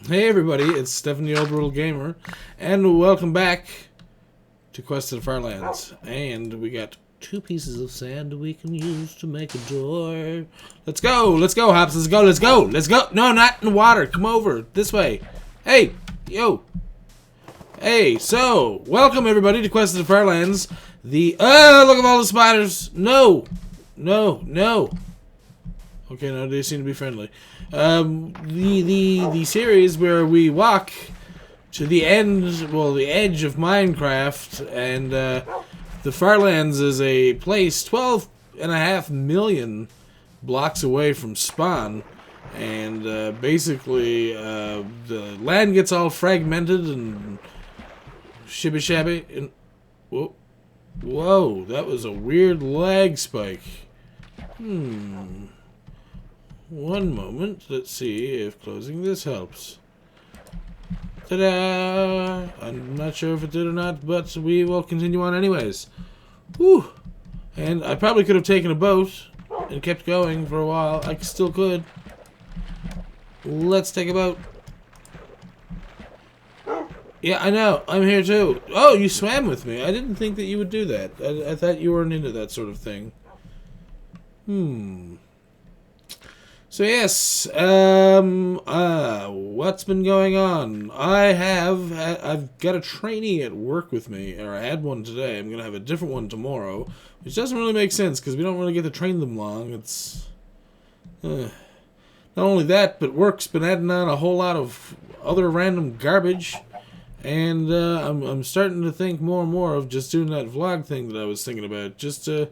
Hey everybody, it's Stephen the Old World Gamer, and welcome back to Quest of the Farlands. And we got 2 pieces of sand we can use to make a door. Let's go, Hops, let's go. No, not in the water, come over, this way. Hey, yo. Hey, so, welcome everybody to Quest of the Farlands. Look at all the spiders. No. Okay, no, they seem to be friendly. The series where we walk to the end, well, the edge of Minecraft, and the Farlands is a place 12.5 million blocks away from spawn, and basically the land gets all fragmented and shibby shabby. And whoa, that was a weird lag spike. One moment, let's see if closing this helps. Ta-da! I'm not sure if it did or not, but we will continue on anyways. Whew! And I probably could have taken a boat and kept going for a while. I still could. Let's take a boat. Yeah, I know. I'm here too. Oh, you swam with me. I didn't think that you would do that. I thought you weren't into that sort of thing. So yes, what's been going on? I've got a trainee at work with me, or I had one today. I'm gonna have a different one tomorrow, which doesn't really make sense because we don't really get to train them long. It's not only that, but work's been adding on a whole lot of other random garbage, and I'm starting to think more and more of just doing that vlog thing that I was thinking about, just to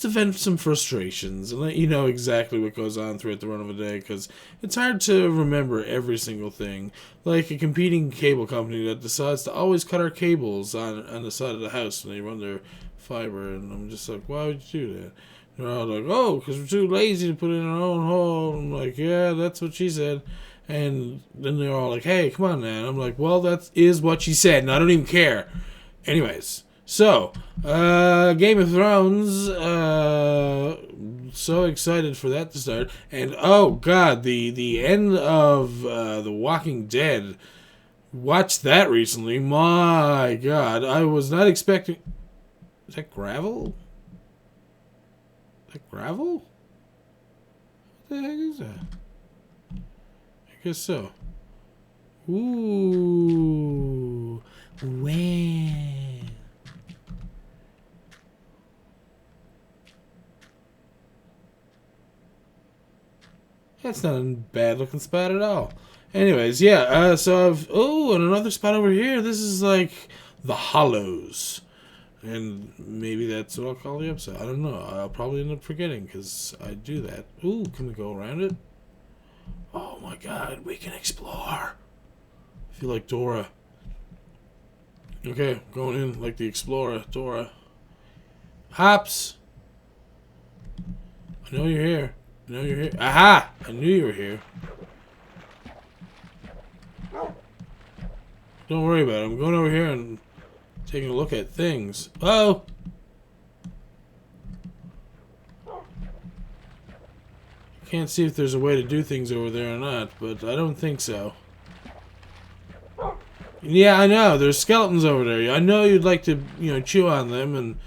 vent some frustrations and let you know exactly what goes on throughout the run of a day, because it's hard to remember every single thing. Like a competing cable company that decides to always cut our cables on the side of the house when they run their fiber, and I'm just like, why would you do that? And they're all like, oh, because we're too lazy to put it in our own hole. I'm like, yeah, that's what she said. And then they're all like, hey, come on, man. I'm like, well, that is what she said, and I don't even care. Anyways. So, Game of Thrones, so excited for that to start, and oh god, the end of, The Walking Dead, watched that recently, my god, I was not expecting, is that gravel? Is that gravel? What the heck is that? I guess so. Ooh, wow. That's not a bad looking spot at all. Anyways, yeah, so and another spot over here. This is like the Hollows. And maybe that's what I'll call the episode. I don't know. I'll probably end up forgetting because I do that. Ooh, can we go around it? Oh my god, we can explore. I feel like Dora. Okay, going in like the explorer, Dora. Hops! I know you're here. No, you're here. Aha! I knew you were here. Don't worry about it. I'm going over here and taking a look at things. Oh! Can't see if there's a way to do things over there or not, but I don't think so. Yeah, I know. There's skeletons over there. I know you'd like to, chew on them and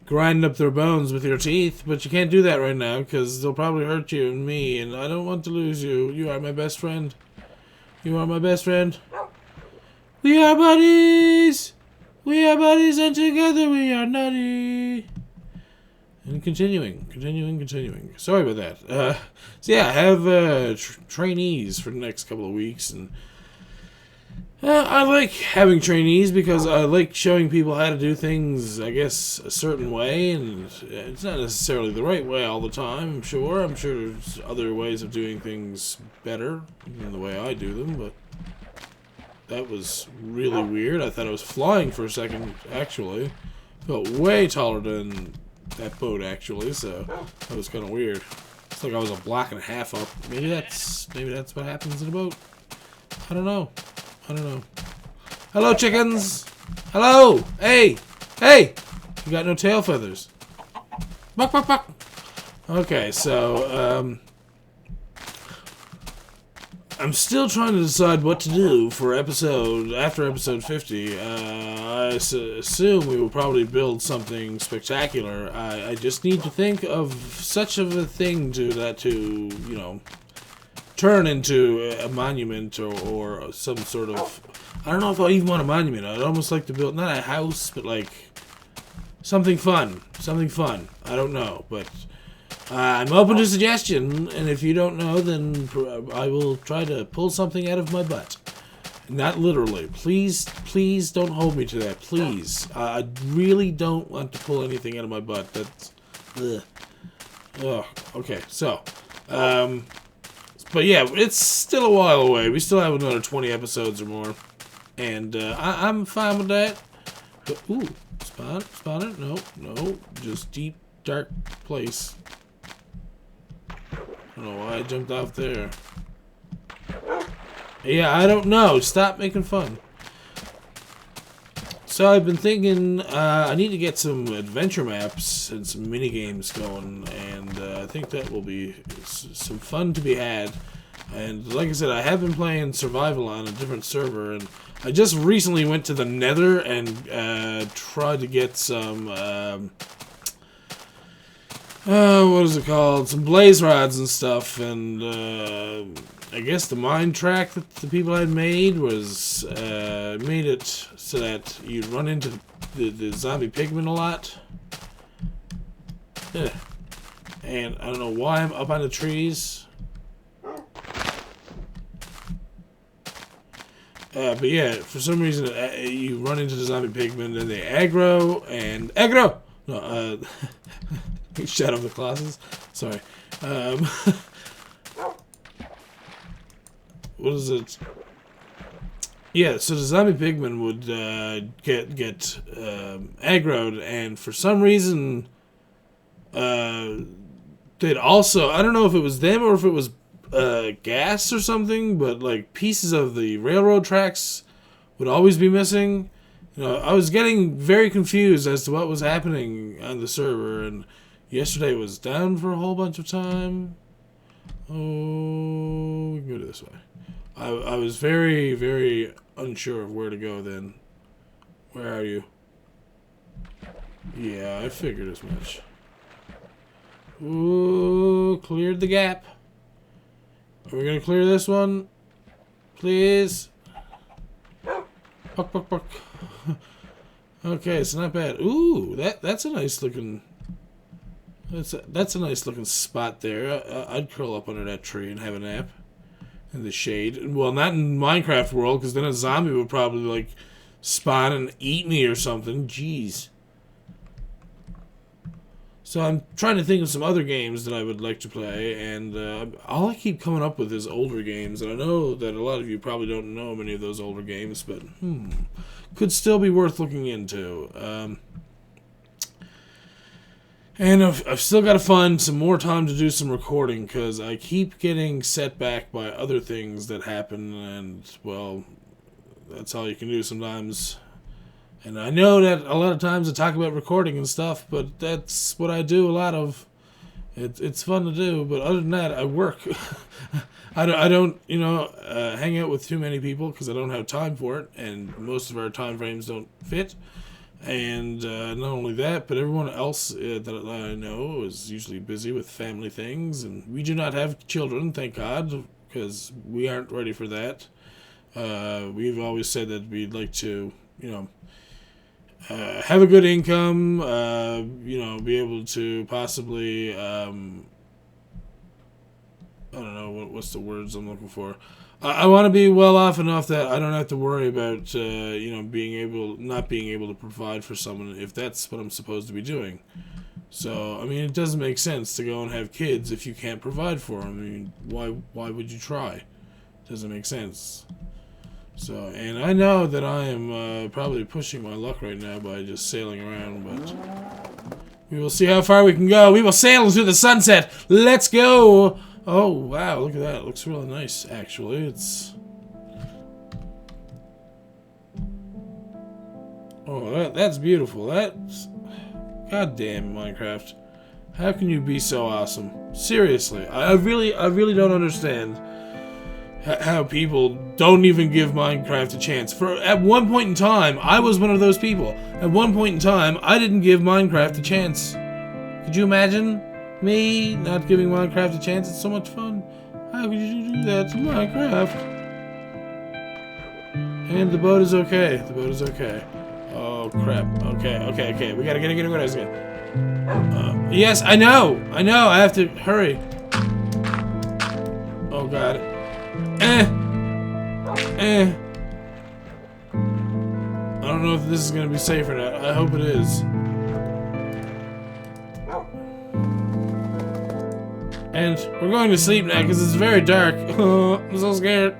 grind up their bones with your teeth, but you can't do that right now because they'll probably hurt you and me, and I don't want to lose you. You are my best friend. You are my best friend. We are buddies! We are buddies, and together we are nutty. And continuing. Sorry about that. So yeah, I have trainees for the next couple of weeks, and I like having trainees because I like showing people how to do things, I guess, a certain way, and it's not necessarily the right way all the time, I'm sure. I'm sure there's other ways of doing things better than the way I do them, but that was really weird. I thought I was flying for a second, actually. Felt way taller than that boat, actually, so that was kind of weird. It's like I was a block and a half up. Maybe that's what happens in a boat. I don't know. Hello, chickens. Hello. Hey. You got no tail feathers. Buck. Okay, so I'm still trying to decide what to do for after episode 50. I assume we will probably build something spectacular. I just need to think of such of a thing to turn into a monument or some sort of... I don't know if I even want a monument. I'd almost like to build, not a house, but like something fun. Something fun. I don't know, but I'm open to suggestion, and if you don't know, then I will try to pull something out of my butt. Not literally. Please don't hold me to that. Please. I really don't want to pull anything out of my butt. That's... Ugh. Ugh. Okay, so... but yeah, it's still a while away. We still have another 20 episodes or more. And I'm fine with that. But, ooh, spawner? No. Just deep, dark place. I don't know why I jumped off there. Yeah, I don't know. Stop making fun. So I've been thinking I need to get some adventure maps and some mini games going, and I think that will be some fun to be had. And like I said, I have been playing survival on a different server, and I just recently went to the Nether and tried to get some what is it called? Some blaze rods and stuff, and I guess the mine track that the people had made was made it so that you'd run into the zombie pigmen a lot. Yeah. And I don't know why I'm up on the trees. But yeah, for some reason you run into the zombie pigmen and they aggro and aggro. No, Shadow of the Colossus. Sorry. What is it? Yeah, so the zombie pigmen would get aggroed, and for some reason, they'd also, I don't know if it was them or if it was gas or something, but like pieces of the railroad tracks would always be missing. You know, I was getting very confused as to what was happening on the server, and yesterday was down for a whole bunch of time. Oh, we can go this way. I was very, very unsure of where to go then. Where are you? Yeah, I figured as much. Ooh, cleared the gap. Are we gonna clear this one? Please? Buck, buck, buck. Okay, it's not bad. Ooh, that's a nice looking... That's a nice looking spot there. I'd curl up under that tree and have a nap. In the shade. Well, not in Minecraft world, because then a zombie would probably, like, spawn and eat me or something. Jeez. So I'm trying to think of some other games that I would like to play, and all I keep coming up with is older games, and I know that a lot of you probably don't know many of those older games, but, could still be worth looking into. And I've still got to find some more time to do some recording, because I keep getting set back by other things that happen, and, well, that's all you can do sometimes. And I know that a lot of times I talk about recording and stuff, but that's what I do a lot of. It's fun to do, but other than that, I work. I don't hang out with too many people, because I don't have time for it, and most of our time frames don't fit. And not only that, but everyone else that I know is usually busy with family things, and we do not have children, thank God, because we aren't ready for that. We've always said that we'd like to, have a good income, be able to possibly, I don't know, what's the words I'm looking for? I want to be well off enough that I don't have to worry about, not being able to provide for someone if that's what I'm supposed to be doing. So, I mean, it doesn't make sense to go and have kids if you can't provide for them. I mean, why would you try? It doesn't make sense. So, and I know that I am probably pushing my luck right now by just sailing around, but we will see how far we can go. We will sail into the sunset. Let's go! Oh, wow, look at that. It looks really nice, actually. It's... Oh, that's beautiful. That's... God damn, Minecraft. How can you be so awesome? Seriously, I really don't understand how people don't even give Minecraft a chance. At one point in time, I was one of those people. At one point in time, I didn't give Minecraft a chance. Could you imagine me not giving Minecraft a chance? It's so much fun. How could you do that to Minecraft? And the boat is okay. The boat is okay. Oh crap. Okay. We gotta get rid of it again. Yes, I know. I have to hurry. Oh god. I don't know if this is gonna be safe or not. I hope it is. And we're going to sleep now because it's very dark. I'm so scared.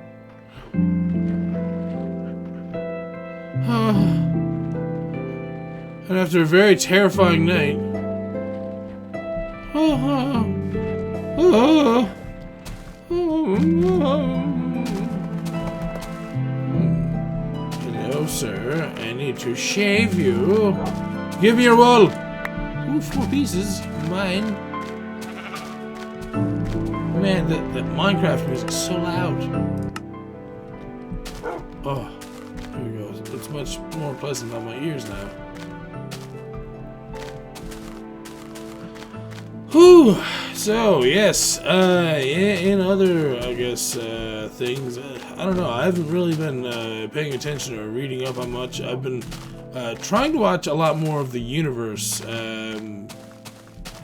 And after a very terrifying night. Hello, sir. I need to shave you. Give me your wool. Ooh, 4 pieces. Mine. Man, that Minecraft music's so loud. Oh, here we go. It's much more pleasant on my ears now. Whew. So, yes, in other, I guess, things, I don't know, I haven't really been paying attention or reading up on much. I've been trying to watch a lot more of the Universe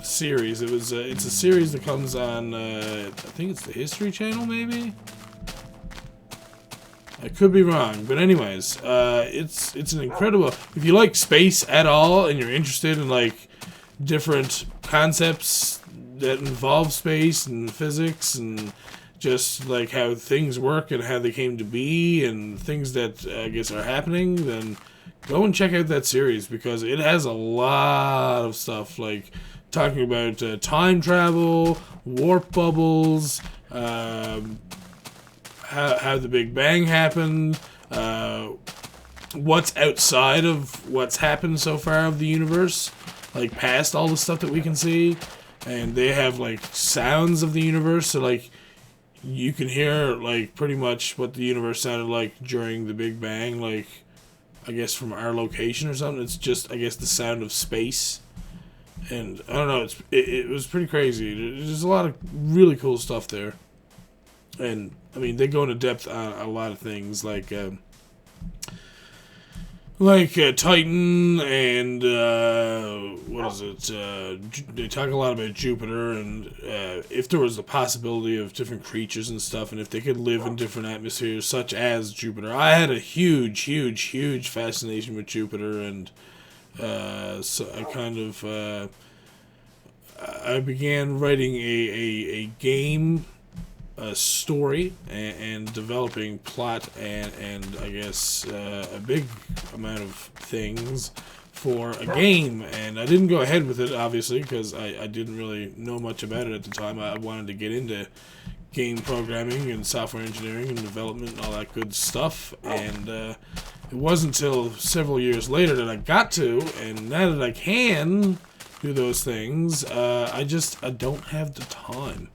series. It's a series that comes on, I think it's the History Channel, maybe? I could be wrong, but anyways, it's an incredible, if you like space at all, and you're interested in, like, different concepts that involve space and physics and just like how things work and how they came to be and things that I guess are happening, then go and check out that series because it has a lot of stuff like talking about time travel, warp bubbles, how the Big Bang happened, what's outside of what's happened so far of the universe, like past all the stuff that we can see. And they have like sounds of the universe, so like you can hear like pretty much what the universe sounded like during the Big Bang, like I guess from our location or something. It's just I guess the sound of space, and I don't know. It was pretty crazy. There's a lot of really cool stuff there, and I mean they go into depth on a lot of things like Titan and what is it? They talk a lot about Jupiter and if there was a possibility of different creatures and stuff, and if they could live in different atmospheres, such as Jupiter. I had a huge fascination with Jupiter, and so I kind of I began writing a game. A story and developing plot and I guess a big amount of things for a game, and I didn't go ahead with it obviously because I didn't really know much about it at the time. I wanted to get into game programming and software engineering and development and all that good stuff, and it wasn't until several years later that I got to, and now that I can do those things, I don't have the time.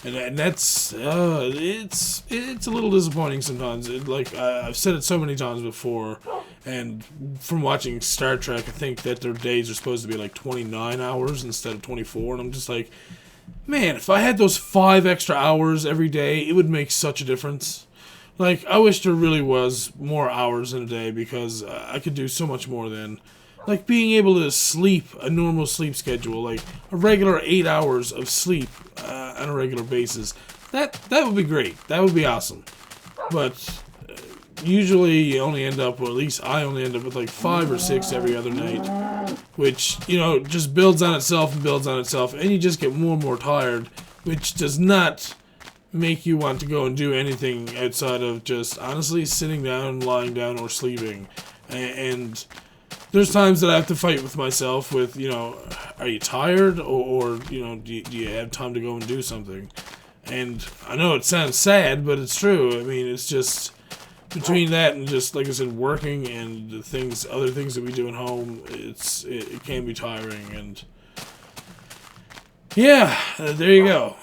And that's it's a little disappointing sometimes. I've said it so many times before, and from watching Star Trek, I think that their days are supposed to be like 29 hours instead of 24, and I'm just like, man, if I had those 5 extra hours every day, it would make such a difference. Like, I wish there really was more hours in a day because I could do so much more then. Like being able to sleep a normal sleep schedule, like a regular 8 hours of sleep on a regular basis. That would be great. That would be awesome. But usually you only end up, or at least I only end up with like 5 or 6 every other night, which, you know, just builds on itself and builds on itself, and you just get more and more tired, which does not make you want to go and do anything outside of just honestly sitting down, lying down, or sleeping. And there's times that I have to fight with myself with, you know, are you tired? Or you know, do you have time to go and do something? And I know it sounds sad, but it's true. I mean, it's just between that and just, like I said, working and the other things that we do at home, it can be tiring. And yeah, there you go.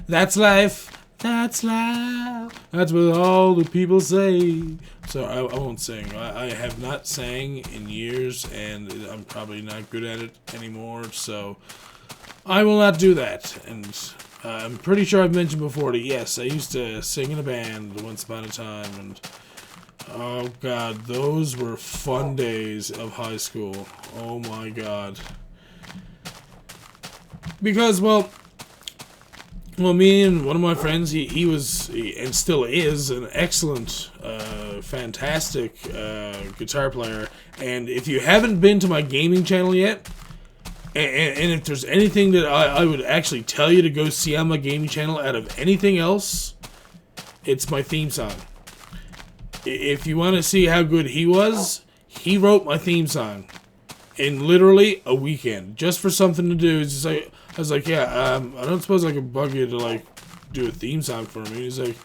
That's life. That's life. That's what all the people say. So I won't sing. I have not sang in years, and I'm probably not good at it anymore. So I will not do that. And I'm pretty sure I've mentioned before that yes, I used to sing in a band once upon a time, and oh god, those were fun days of high school. Oh my god. Because well, me and one of my friends, he was, and still is, an excellent, fantastic guitar player. And if you haven't been to my gaming channel yet, and if there's anything that I would actually tell you to go see on my gaming channel out of anything else, it's my theme song. If you want to see how good he was, he wrote my theme song in literally a weekend, just for something to do. It's just like, I was like, yeah, I don't suppose I could bug you to, like, do a theme song for me. He's like,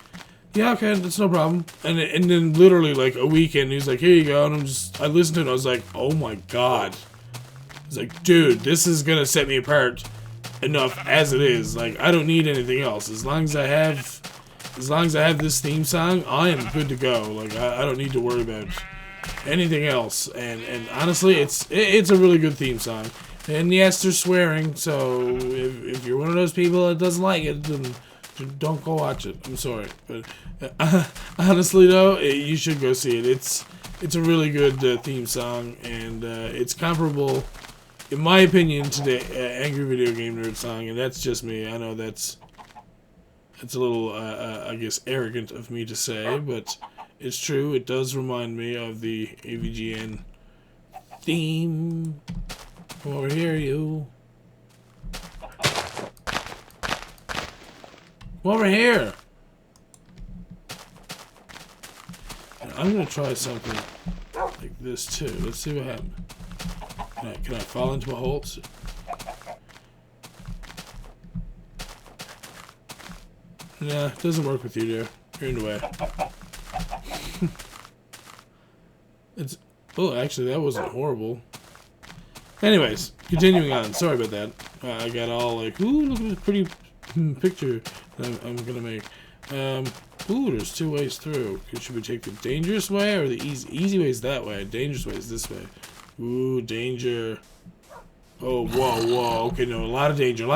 yeah, okay, that's no problem. And then literally, like, a weekend, he's like, here you go. And I listened to it, and I was like, oh my god. I was like, dude, this is gonna set me apart enough as it is. Like, I don't need anything else. As long as I have this theme song, I am good to go. Like, I don't need to worry about anything else. And honestly, it's a really good theme song. And yes, there's swearing, so if you're one of those people that doesn't like it, then don't go watch it. I'm sorry. But honestly, though, you should go see it. It's a really good theme song, and it's comparable, in my opinion, to the Angry Video Game Nerd song, and that's just me. I know that's a little, I guess, arrogant of me to say, but it's true. It does remind me of the AVGN theme. Come over here, you. Come over here. I'm gonna try something like this too. Let's see what happens. Can I fall into a hole? Nah, it doesn't work with you, dear. You're in the way. Oh, actually, that wasn't horrible. Anyways, continuing on. Sorry about that. I got all like, ooh, look at this pretty picture that I'm gonna make. Ooh, there's two ways through. Should we take the dangerous way or the easy way is that way? Dangerous way is this way. Ooh, danger. Oh, whoa. Okay, no, a lot of danger.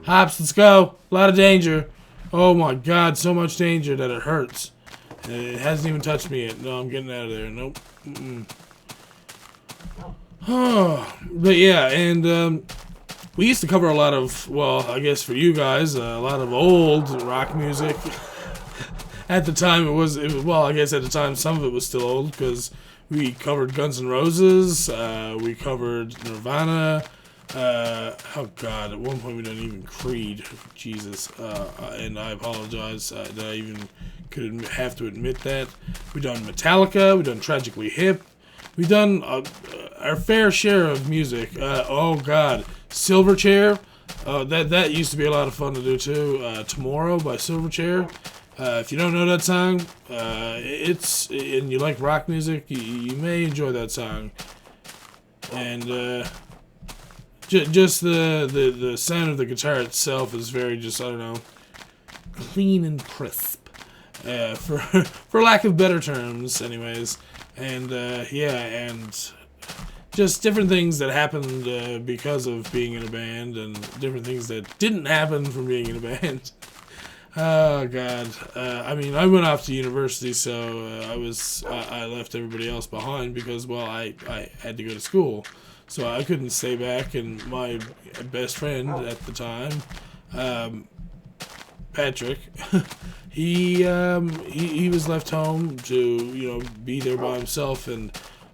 Hops, let's go. A lot of danger. Oh my god, so much danger that it hurts. And it hasn't even touched me yet. No, I'm getting out of there. Nope. But yeah, and we used to cover a lot of, well, I guess for you guys, a lot of old rock music. At the time, well, I guess at the time some of it was still old because we covered Guns N' Roses, we covered Nirvana, oh god, at one point we done even Creed, Jesus, and I apologize that I even could have to admit that. We done Metallica, we done Tragically Hip. We've done our fair share of music. Oh God, Silverchair. That used to be a lot of fun to do too. Tomorrow by Silverchair. If you don't know that song, and you like rock music, you may enjoy that song. And just the sound of the guitar itself is very I don't know, clean and crisp. For lack of better terms, anyways. And yeah, and just different things that happened because of being in a band, and different things that didn't happen from being in a band. Oh god, I mean, I went off to university, so I left everybody else behind because, well, I had to go to school, so I couldn't stay back. And my best friend at the time, Patrick, he was left home to, be there by himself, and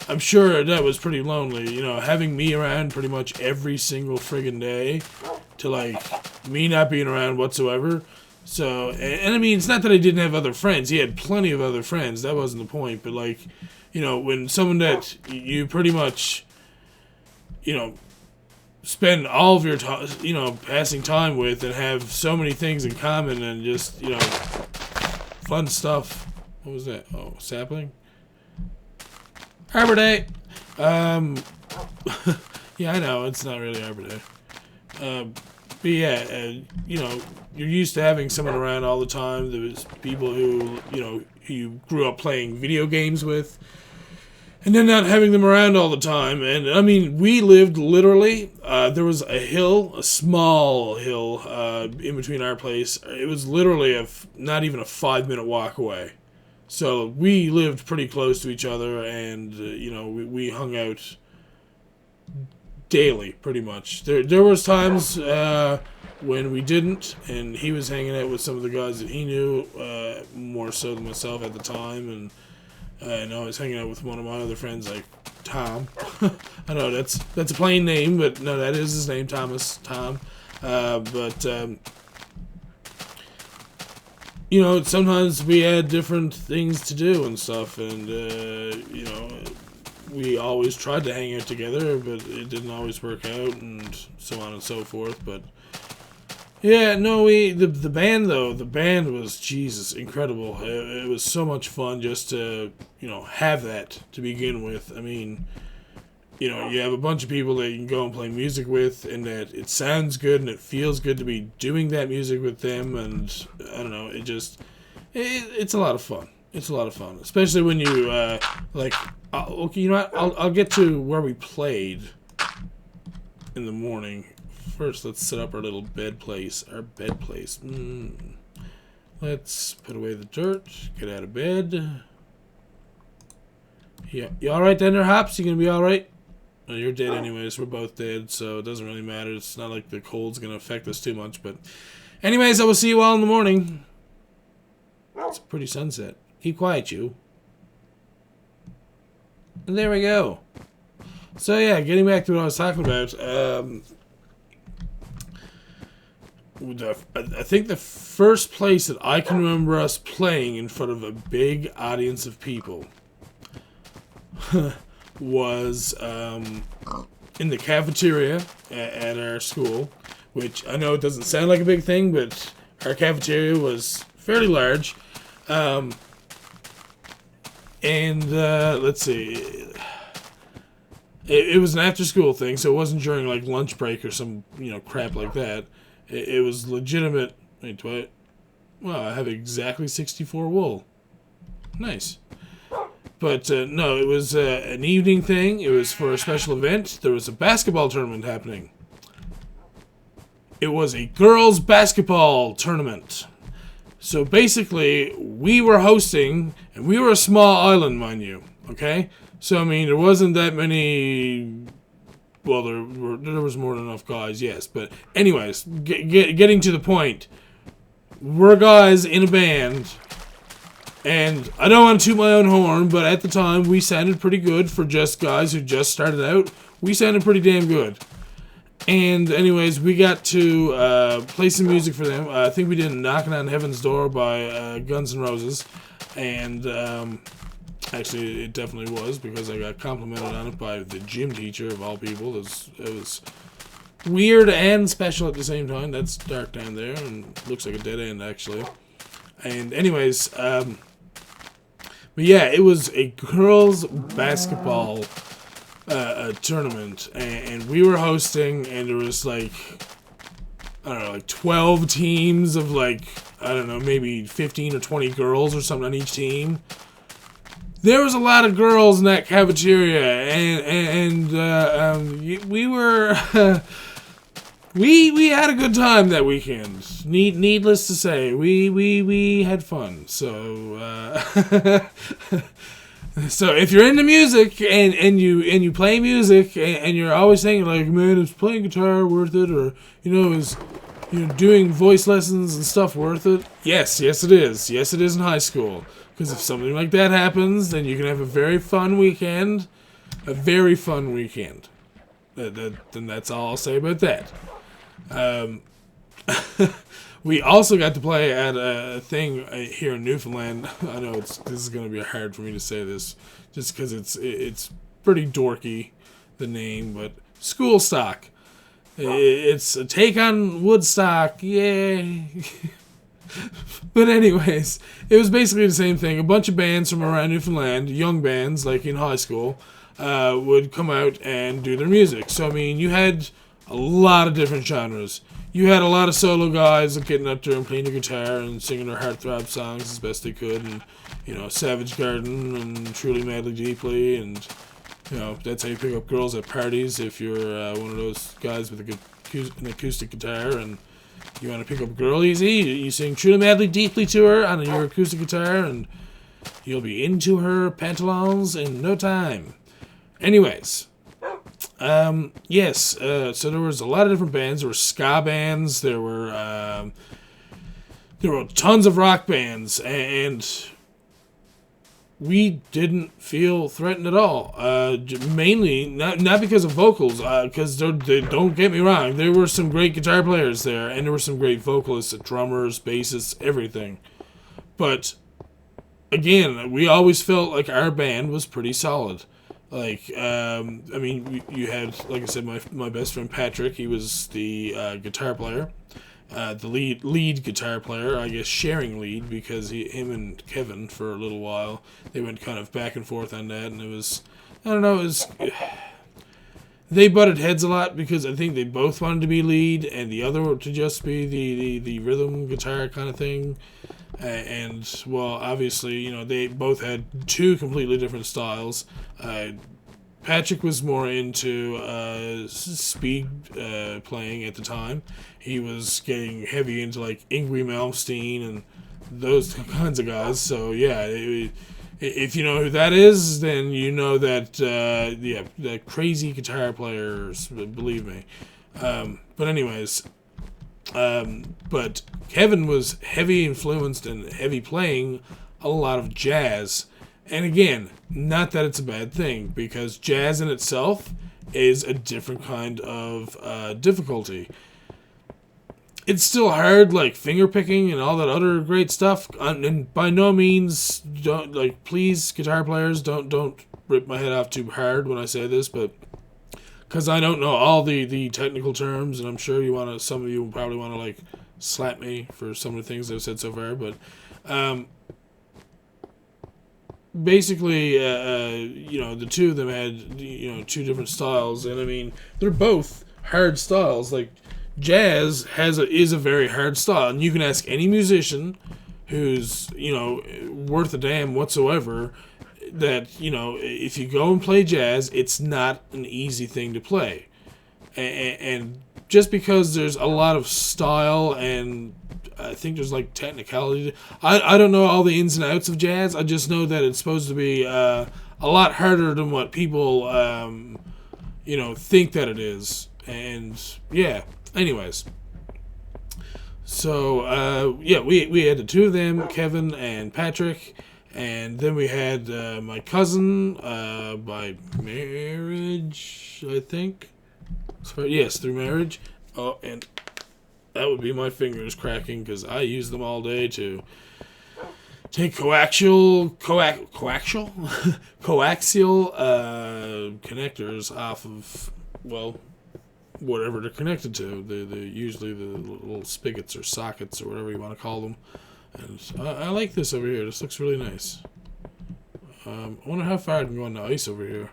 I'm sure that was pretty lonely, having me around pretty much every single friggin' day to, like, me not being around whatsoever. So, and I mean, it's not that I didn't have other friends. He had plenty of other friends. That wasn't the point. But, like, when someone that you pretty much, spend all of your time, passing time with, and have so many things in common, and just, fun stuff. What was that? Oh, sapling? Arbor Day! Yeah, I know, it's not really Arbor Day. But yeah, you know, you're used to having someone around all the time. There was people who, you know, who you grew up playing video games with, and then not having them around all the time. And I mean, we lived literally, there was a hill, a small hill, in between our place. It was literally not even a 5-minute walk away. So we lived pretty close to each other, and, you know, we hung out daily, pretty much. There was times when we didn't, and he was hanging out with some of the guys that he knew, more so than myself at the time, and I was hanging out with one of my other friends, like Tom. I know that's a plain name, but no, that is his name, Tom. You know, sometimes we had different things to do and stuff, and you know, we always tried to hang out together, but it didn't always work out, and so on and so forth. But yeah, no, the band was, Jesus, incredible. It was so much fun just to, you know, have that to begin with. I mean, you know, you have a bunch of people that you can go and play music with, and that it sounds good and it feels good to be doing that music with them, and I don't know, it's a lot of fun. It's a lot of fun, especially when you okay, you know what? I'll get to where we played in the morning. First, let's set up our little bed place. Let's put away the dirt. Get out of bed. Yeah, you all right, then, there, Hops? You gonna be all right? Oh, you're dead anyways. We're both dead, so it doesn't really matter. It's not like the cold's gonna affect us too much. But, anyways, I will see you all in the morning. It's a pretty sunset. Keep quiet, you. And there we go. So yeah, getting back to what I was talking about. I think the first place that I can remember us playing in front of a big audience of people was in the cafeteria at our school, which I know it doesn't sound like a big thing, but our cafeteria was fairly large. Let's see. It was an after-school thing, so it wasn't during, like, lunch break or some, you know, crap like that. It was legitimate. Wait, do I... Wow, I have exactly 64 wool. Nice. But, no, it was an evening thing. It was for a special event. There was a basketball tournament happening. It was a girls' basketball tournament. So, basically, we were hosting, and we were a small island, mind you, okay? So, I mean, there wasn't that many... Well, there was more than enough guys, yes. But anyways, getting to the point. We're guys in a band. And I don't want to toot my own horn, but at the time, we sounded pretty good for just guys who just started out. We sounded pretty damn good. And anyways, we got to play some music for them. I think we did Knocking on Heaven's Door by Guns N' Roses. And... actually, it definitely was, because I got complimented on it by the gym teacher, of all people. It was weird and special at the same time. That's dark down there, and looks like a dead end, actually. And anyways, but yeah, it was a girls' basketball tournament, and we were hosting, and there was, like, I don't know, like 12 teams of, like, I don't know, maybe 15 or 20 girls or something on each team. There was a lot of girls in that cafeteria, and we were we had a good time that weekend. Needless to say, we had fun. So so if you're into music and you play music and you're always thinking like, man, is playing guitar worth it, or is doing voice lessons and stuff worth it? Yes it is. Yes, it is in high school. Because if something like that happens, then you can have a very fun weekend. A very fun weekend. Then that's all I'll say about that. We also got to play at a thing here in Newfoundland. I know this is going to be hard for me to say this, just because it's pretty dorky, the name, but School Stock. It's a take on Woodstock, yay! But anyways, it was basically the same thing. A bunch of bands from around Newfoundland, young bands, like in high school, would come out and do their music. So, I mean, you had a lot of different genres. You had a lot of solo guys getting up there and playing the guitar and singing their heartthrob songs as best they could, and Savage Garden and Truly Madly Deeply, and that's how you pick up girls at parties if you're one of those guys with an acoustic guitar and you want to pick up a girl easy. You sing Truly Madly Deeply to her on your acoustic guitar, and you'll be into her pantalons in no time. Anyways. Yes, so there was a lot of different bands. There were ska bands, there were tons of rock bands, and we didn't feel threatened at all. Mainly, not because of vocals, because don't get me wrong, there were some great guitar players there, and there were some great vocalists, drummers, bassists, everything. But, again, we always felt like our band was pretty solid. Like, you had, like I said, my best friend Patrick. He was the guitar player, the lead guitar player. I guess sharing lead because him and Kevin for a little while they went kind of back and forth on that, and it was, I don't know, they butted heads a lot because I think they both wanted to be lead and the other to just be the rhythm guitar kind of thing. And, well, obviously, they both had two completely different styles. Patrick was more into speed playing at the time. He was getting heavy into, like, Yngwie Malmsteen and those kinds of guys. So, yeah, if you know who that is, then you know that, that crazy guitar players, believe me. But anyways... but Kevin was heavy influenced and heavy playing a lot of jazz. And again, not that it's a bad thing, because jazz in itself is a different kind of difficulty. It's still hard, like fingerpicking and all that other great stuff. And by no means, please, guitar players, don't rip my head off too hard when I say this, but because I don't know all the technical terms, and I'm sure some of you will probably want to, like, slap me for some of the things I've said so far, but, basically, the two of them had, two different styles, and, I mean, they're both hard styles. Like, jazz is a very hard style, and you can ask any musician who's, worth a damn whatsoever, that, if you go and play jazz, it's not an easy thing to play. And just because there's a lot of style and I think there's, like, technicality. I don't know all the ins and outs of jazz. I just know that it's supposed to be a lot harder than what people, think that it is. And, yeah. Anyways. So, we had the two of them, Kevin and Patrick. And then we had my cousin by marriage, I think. Yes, through marriage. Oh, and that would be my fingers cracking because I use them all day to take coaxial connectors off of, well, whatever they're connected to. The usually the little spigots or sockets or whatever you want to call them. And I like this over here. This looks really nice. I wonder how far I can go on the ice over here.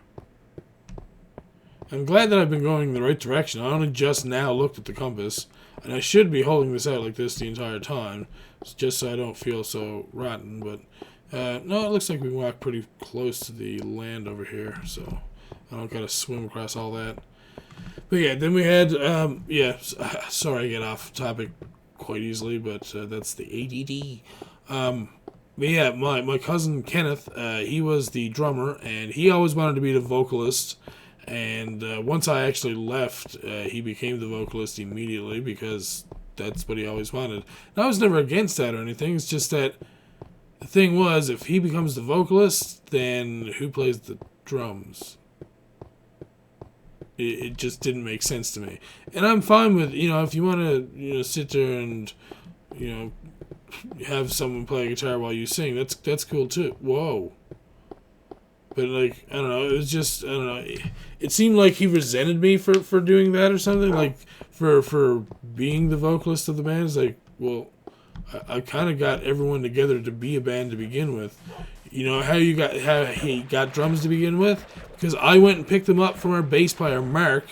I'm glad that I've been going in the right direction. I only just now looked at the compass. And I should be holding this out like this the entire time. Just so I don't feel so rotten. But, no, it looks like we walked pretty close to the land over here. So, I don't gotta swim across all that. But yeah, then we had, sorry I get off topic quite easily, but that's the ADD. But yeah, my cousin Kenneth, he was the drummer, and he always wanted to be the vocalist. And once I actually left, he became the vocalist immediately because that's what he always wanted. And I was never against that or anything. It's just that the thing was, if he becomes the vocalist, then who plays the drums? It just didn't make sense to me. And I'm fine with, if you want to, sit there and, have someone play a guitar while you sing, that's cool too. Whoa. But, like, I don't know, it was just, I don't know, it seemed like he resented me for doing that or something, like, for being the vocalist of the band. It's like, well, I kind of got everyone together to be a band to begin with. You know how he got drums to begin with? Because I went and picked them up from our bass player, Mark,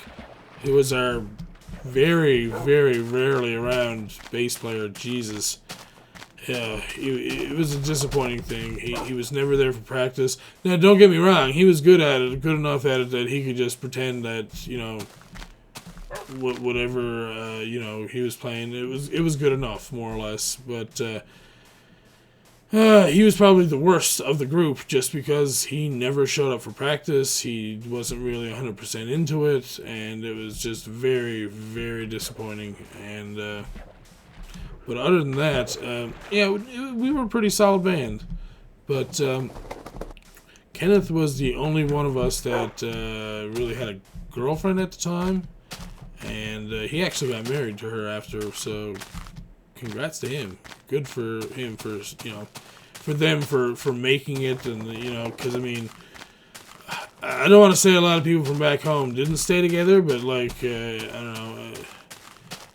who was our very, very rarely around bass player. Jesus. Yeah, it was a disappointing thing. He was never there for practice. Now, don't get me wrong. He was good at it, good enough at it that he could just pretend that, you know, whatever, you know, he was playing, it was good enough, more or less. But he was probably the worst of the group just because he never showed up for practice. He wasn't really 100% into it, and it was just very, very disappointing. And but other than that, yeah, we were a pretty solid band. But Kenneth was the only one of us that really had a girlfriend at the time. And he actually got married to her after, so congrats to him. Good for him for, you know, for them for making it. And, you know, because, I mean, I don't want to say a lot of people from back home didn't stay together, but, like, I don't know.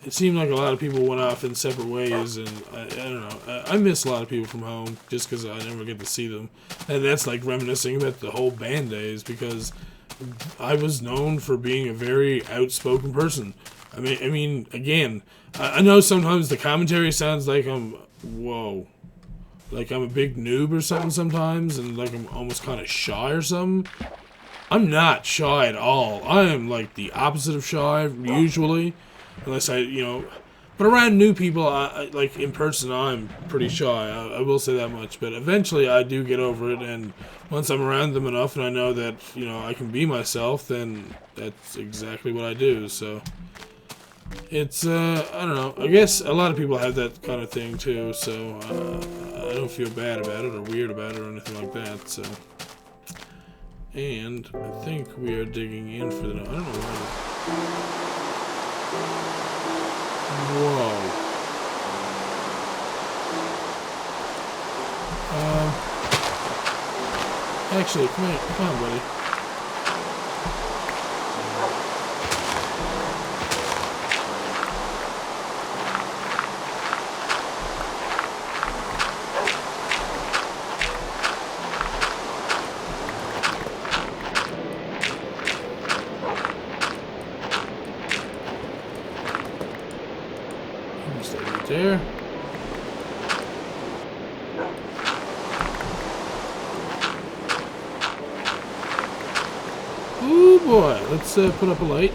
It seemed like a lot of people went off in separate ways, and I don't know. I miss a lot of people from home just because I never get to see them. And that's like reminiscing about the whole band days, because I was known for being a very outspoken person. I mean, again, I know sometimes the commentary sounds like like I'm a big noob or something sometimes, and like I'm almost kind of shy or something. I'm not shy at all. I am like the opposite of shy usually. Unless I, you know, but around new people, like in person, I'm pretty shy. I will say that much. But eventually, I do get over it, and once I'm around them enough, and I know that, you know, I can be myself, then that's exactly what I do. So it's, I don't know. I guess a lot of people have that kind of thing too. So I don't feel bad about it or weird about it or anything like that. So, and I think we are digging in for the. I don't know why. Whoa. Actually, come on, buddy. Stay right there. Ooh boy, let's put up a light.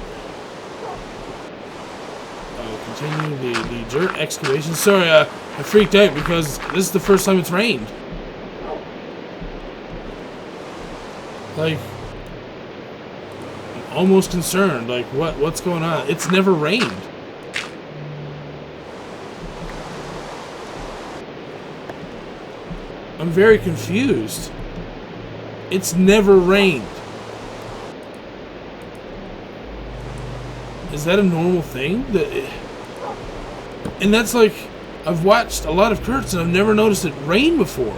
I'll continue the dirt excavation. Sorry, I freaked out because this is the first time it's rained. Like, I'm almost concerned. Like, what's going on? It's never rained. I'm very confused. It's never rained. Is that a normal thing? And that's like, I've watched a lot of Kurt's and I've never noticed it rain before.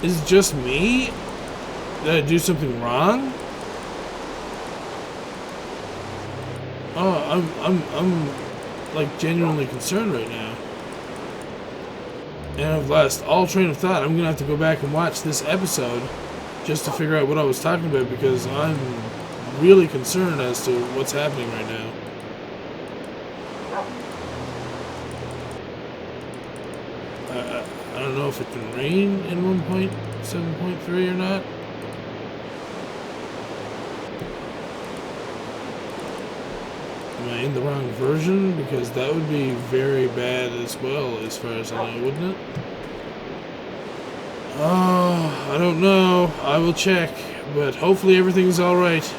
Is it just me? Did I do something wrong? Oh, I'm like genuinely concerned right now. And I've lost all train of thought. I'm gonna have to go back and watch this episode just to figure out what I was talking about, because I'm really concerned as to what's happening right now. I don't know if it can rain in 1.7.3 or not. Am I in the wrong version? Because that would be very bad as well, as far as I know, wouldn't it? Oh, I don't know. I will check, but hopefully everything's alright.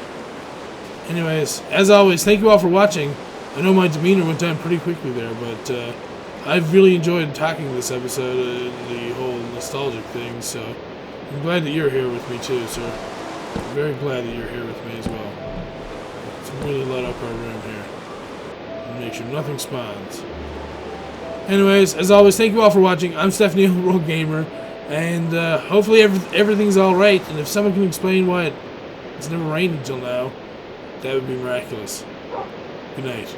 Anyways, as always, thank you all for watching. I know my demeanor went down pretty quickly there, but I've really enjoyed talking this episode, the whole nostalgic thing, so I'm glad that you're here with me too, sir. I'm very glad that you're here with me as well. Let's really light up our room here and make sure nothing spawns. Anyways, as always, thank you all for watching. I'm Stephanie, World Gamer, and hopefully everything's alright, and if someone can explain why it's never rained until now, that would be miraculous. Good night.